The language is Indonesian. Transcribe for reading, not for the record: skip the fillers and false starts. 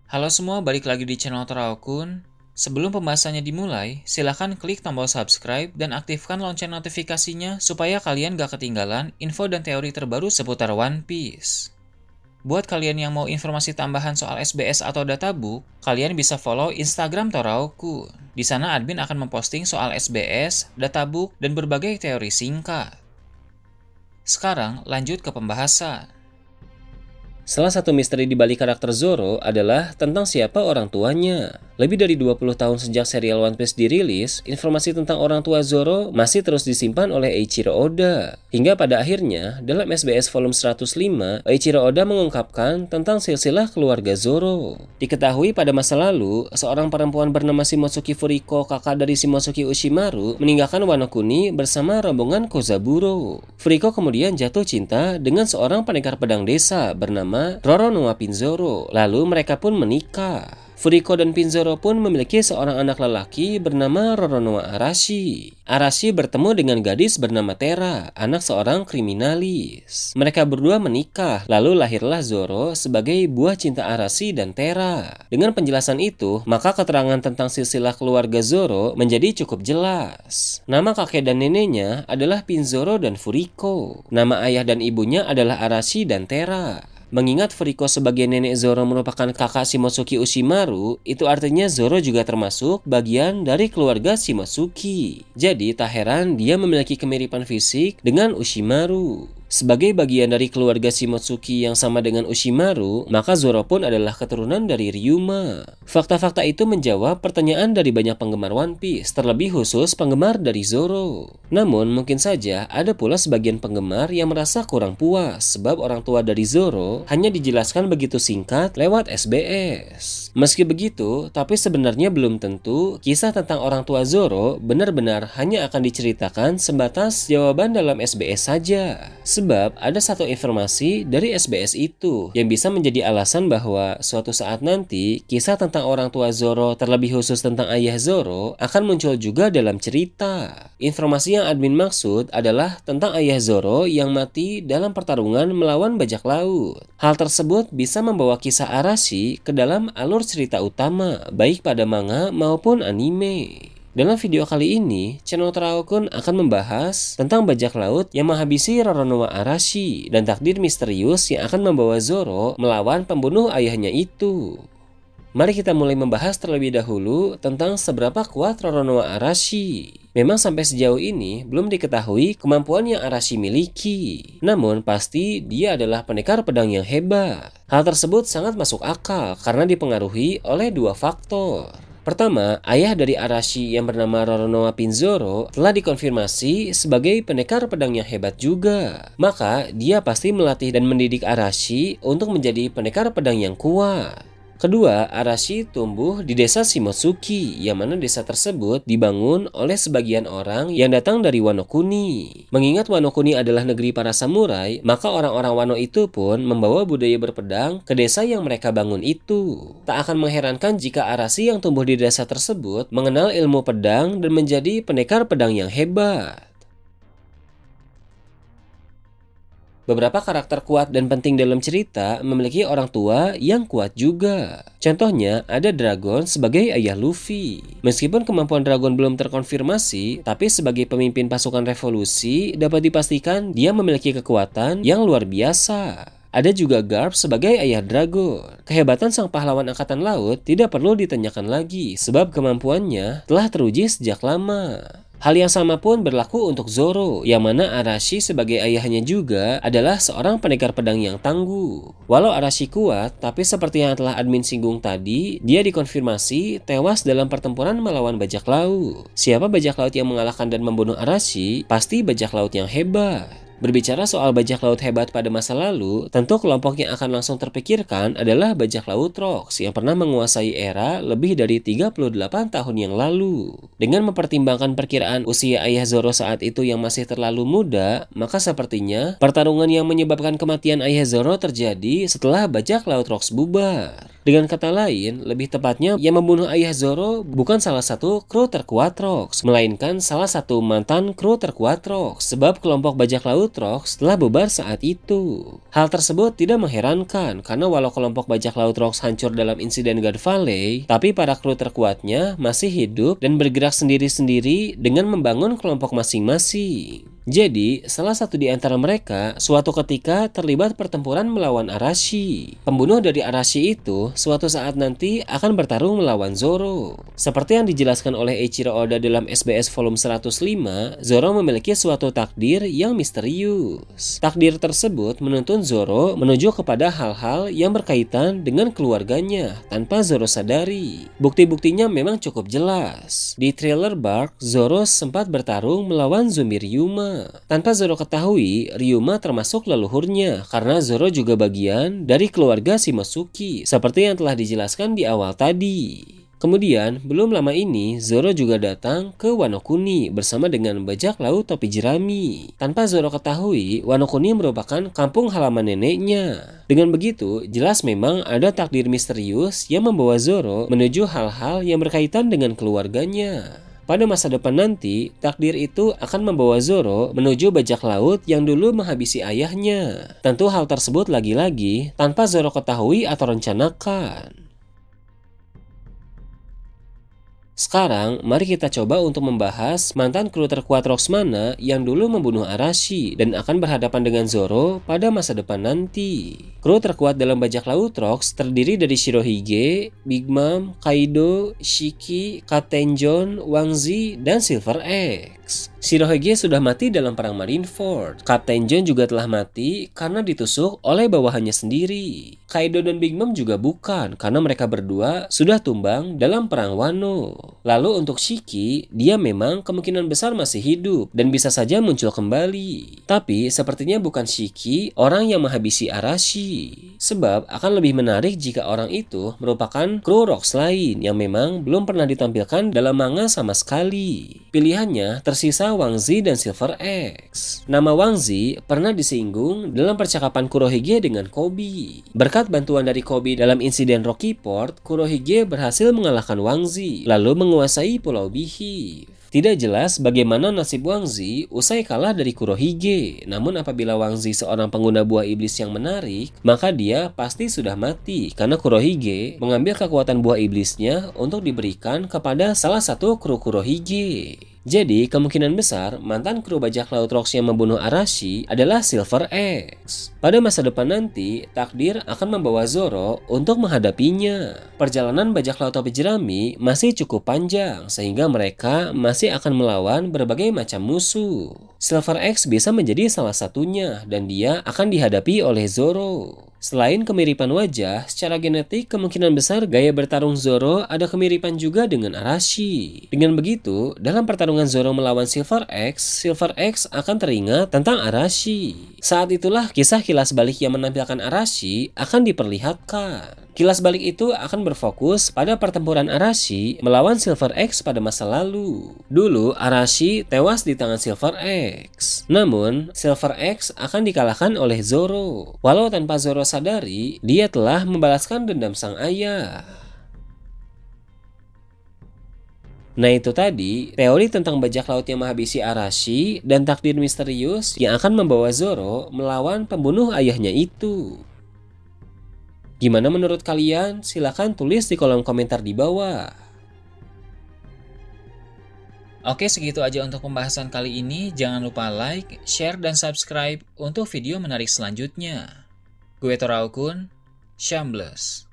Halo semua, balik lagi di channel Toraokun. Sebelum pembahasannya dimulai, silahkan klik tombol subscribe dan aktifkan lonceng notifikasinya supaya kalian gak ketinggalan info dan teori terbaru seputar One Piece. Buat kalian yang mau informasi tambahan soal SBS atau databook, kalian bisa follow Instagram Toraokun. Di sana admin akan memposting soal SBS, databook, dan berbagai teori singkat. Sekarang lanjut ke pembahasan. Salah satu misteri di balik karakter Zoro adalah tentang siapa orang tuanya. Lebih dari 20 tahun sejak serial One Piece dirilis, informasi tentang orang tua Zoro masih terus disimpan oleh Eiichiro Oda. Hingga pada akhirnya, dalam SBS volume 105, Eiichiro Oda mengungkapkan tentang silsilah keluarga Zoro. Diketahui pada masa lalu, seorang perempuan bernama Shimotsuki Furiko, kakak dari Shimotsuki Ushimaru, meninggalkan Wano Kuni bersama rombongan Kozaburo. Furiko kemudian jatuh cinta dengan seorang pendekar pedang desa bernama Roronoa Pinzoro, lalu mereka pun menikah. Furiko dan Pinzoro pun memiliki seorang anak lelaki bernama Roronoa Arashi. Arashi bertemu dengan gadis bernama Tera, anak seorang kriminalis. Mereka berdua menikah, lalu lahirlah Zoro sebagai buah cinta Arashi dan Tera. Dengan penjelasan itu, maka keterangan tentang silsilah keluarga Zoro menjadi cukup jelas. Nama kakek dan neneknya adalah Pinzoro dan Furiko. Nama ayah dan ibunya adalah Arashi dan Tera. Mengingat Furiko sebagai nenek Zoro merupakan kakak Shimotsuki Ushimaru, itu artinya Zoro juga termasuk bagian dari keluarga Shimotsuki. Jadi tak heran dia memiliki kemiripan fisik dengan Ushimaru. Sebagai bagian dari keluarga Shimotsuki yang sama dengan Ushimaru, maka Zoro pun adalah keturunan dari Ryuma. Fakta-fakta itu menjawab pertanyaan dari banyak penggemar One Piece, terlebih khusus penggemar dari Zoro. Namun mungkin saja ada pula sebagian penggemar yang merasa kurang puas sebab orang tua dari Zoro hanya dijelaskan begitu singkat lewat SBS. Meski begitu, tapi sebenarnya belum tentu kisah tentang orang tua Zoro benar-benar hanya akan diceritakan sebatas jawaban dalam SBS saja. Sebab ada satu informasi dari SBS itu yang bisa menjadi alasan bahwa suatu saat nanti kisah tentang orang tua Zoro, terlebih khusus tentang ayah Zoro, akan muncul juga dalam cerita. Informasi yang admin maksud adalah tentang ayah Zoro yang mati dalam pertarungan melawan bajak laut. Hal tersebut bisa membawa kisah Arashi ke dalam alur cerita utama, baik pada manga maupun anime. Dalam video kali ini, channel Toraokun akan membahas tentang bajak laut yang menghabisi Roronoa Arashi dan takdir misterius yang akan membawa Zoro melawan pembunuh ayahnya itu. Mari kita mulai membahas terlebih dahulu tentang seberapa kuat Roronoa Arashi. Memang sampai sejauh ini belum diketahui kemampuan yang Arashi miliki. Namun pasti dia adalah pendekar pedang yang hebat. Hal tersebut sangat masuk akal karena dipengaruhi oleh dua faktor. Pertama, ayah dari Arashi yang bernama Roronoa Pinzoro telah dikonfirmasi sebagai pendekar pedang yang hebat juga. Maka, dia pasti melatih dan mendidik Arashi untuk menjadi pendekar pedang yang kuat. Kedua, Arashi tumbuh di desa Shimotsuki, yang mana desa tersebut dibangun oleh sebagian orang yang datang dari Wano Kuni. Mengingat Wano Kuni adalah negeri para samurai, maka orang-orang Wano itu pun membawa budaya berpedang ke desa yang mereka bangun itu. Tak akan mengherankan jika Arashi yang tumbuh di desa tersebut mengenal ilmu pedang dan menjadi pendekar pedang yang hebat. Beberapa karakter kuat dan penting dalam cerita memiliki orang tua yang kuat juga. Contohnya, ada Dragon sebagai ayah Luffy. Meskipun kemampuan Dragon belum terkonfirmasi, tapi sebagai pemimpin pasukan revolusi, dapat dipastikan dia memiliki kekuatan yang luar biasa. Ada juga Garp sebagai ayah Dragon. Kehebatan sang pahlawan angkatan laut tidak perlu ditanyakan lagi, sebab kemampuannya telah teruji sejak lama. Hal yang sama pun berlaku untuk Zoro, yang mana Arashi sebagai ayahnya juga adalah seorang pendekar pedang yang tangguh. Walau Arashi kuat, tapi seperti yang telah admin singgung tadi, dia dikonfirmasi tewas dalam pertempuran melawan bajak laut. Siapa bajak laut yang mengalahkan dan membunuh Arashi? Pasti bajak laut yang hebat. Berbicara soal bajak laut hebat pada masa lalu, tentu kelompok yang akan langsung terpikirkan adalah bajak laut Rocks yang pernah menguasai era lebih dari 38 tahun yang lalu. Dengan mempertimbangkan perkiraan usia ayah Zoro saat itu yang masih terlalu muda, maka sepertinya pertarungan yang menyebabkan kematian ayah Zoro terjadi setelah bajak laut Rocks bubar. Dengan kata lain, lebih tepatnya yang membunuh ayah Zoro bukan salah satu kru terkuat Rocks, melainkan salah satu mantan kru terkuat Rocks, sebab kelompok bajak laut Laut Rox telah bubar saat itu. Hal tersebut tidak mengherankan karena walau kelompok bajak laut Rox hancur dalam insiden God Valley, tapi para kru terkuatnya masih hidup dan bergerak sendiri-sendiri dengan membangun kelompok masing-masing. Jadi, salah satu di antara mereka suatu ketika terlibat pertempuran melawan Arashi. Pembunuh dari Arashi itu suatu saat nanti akan bertarung melawan Zoro. Seperti yang dijelaskan oleh Eiichiro Oda dalam SBS volume 105, Zoro memiliki suatu takdir yang misterius. Takdir tersebut menuntun Zoro menuju kepada hal-hal yang berkaitan dengan keluarganya tanpa Zoro sadari. Bukti-buktinya memang cukup jelas. Di Thriller Bark, Zoro sempat bertarung melawan zombie Ryuma. Tanpa Zoro ketahui, Ryuma termasuk leluhurnya karena Zoro juga bagian dari keluarga Shimosuke seperti yang telah dijelaskan di awal tadi. Kemudian, belum lama ini, Zoro juga datang ke Wano Kuni bersama dengan bajak laut topi jerami. Tanpa Zoro ketahui, Wano Kuni merupakan kampung halaman neneknya. Dengan begitu, jelas memang ada takdir misterius yang membawa Zoro menuju hal-hal yang berkaitan dengan keluarganya. Pada masa depan nanti, takdir itu akan membawa Zoro menuju bajak laut yang dulu menghabisi ayahnya. Tentu hal tersebut lagi-lagi tanpa Zoro ketahui atau rencanakan. Sekarang, mari kita coba untuk membahas mantan kru terkuat Rox mana yang dulu membunuh Arashi dan akan berhadapan dengan Zoro pada masa depan nanti. Kru terkuat dalam bajak laut Rox terdiri dari Shirohige, Big Mom, Kaido, Shiki, Kapten John, Wangzi, dan Silver X. Shirohige sudah mati dalam perang Marineford. Kapten John juga telah mati karena ditusuk oleh bawahannya sendiri. Kaido dan Big Mom juga bukan karena mereka berdua sudah tumbang dalam perang Wano. Lalu untuk Shiki, dia memang kemungkinan besar masih hidup dan bisa saja muncul kembali. Tapi sepertinya bukan Shiki orang yang menghabisi Arashi. Sebab akan lebih menarik jika orang itu merupakan kru Rox lain yang memang belum pernah ditampilkan dalam manga sama sekali. Pilihannya tersisa Wangzi dan Silver X. Nama Wangzi pernah disinggung dalam percakapan Kurohige dengan Koby. Berkat bantuan dari Koby dalam insiden Rocky Port, Kurohige berhasil mengalahkan Wangzi, lalu menguasai Pulau Beehive. Tidak jelas bagaimana nasib Wangzi usai kalah dari Kurohige. Namun apabila Wangzi seorang pengguna buah iblis yang menarik, maka dia pasti sudah mati karena Kurohige mengambil kekuatan buah iblisnya untuk diberikan kepada salah satu kru Kurohige. Jadi, kemungkinan besar mantan kru bajak laut Rox yang membunuh Arashi adalah Silver X. Pada masa depan nanti, takdir akan membawa Zoro untuk menghadapinya. Perjalanan bajak laut topi jerami masih cukup panjang, sehingga mereka masih akan melawan berbagai macam musuh. Silver X bisa menjadi salah satunya, dan dia akan dihadapi oleh Zoro. Selain kemiripan wajah, secara genetik kemungkinan besar gaya bertarung Zoro ada kemiripan juga dengan Arashi. Dengan begitu, dalam pertarungan Zoro melawan Silver X akan teringat tentang Arashi. Saat itulah kisah kilas balik yang menampilkan Arashi akan diperlihatkan. Kilas balik itu akan berfokus pada pertempuran Arashi melawan Silver X pada masa lalu. Dulu, Arashi tewas di tangan Silver X. Namun, Silver X akan dikalahkan oleh Zoro. Walau tanpa Zoro sadari, dia telah membalaskan dendam sang ayah. Nah itu tadi, teori tentang bajak laut yang menghabisi Arashi dan takdir misterius yang akan membawa Zoro melawan pembunuh ayahnya itu. Gimana menurut kalian? Silahkan tulis di kolom komentar di bawah. Oke, segitu aja untuk pembahasan kali ini. Jangan lupa like, share, dan subscribe untuk video menarik selanjutnya. Gue Toraukun, Shambles.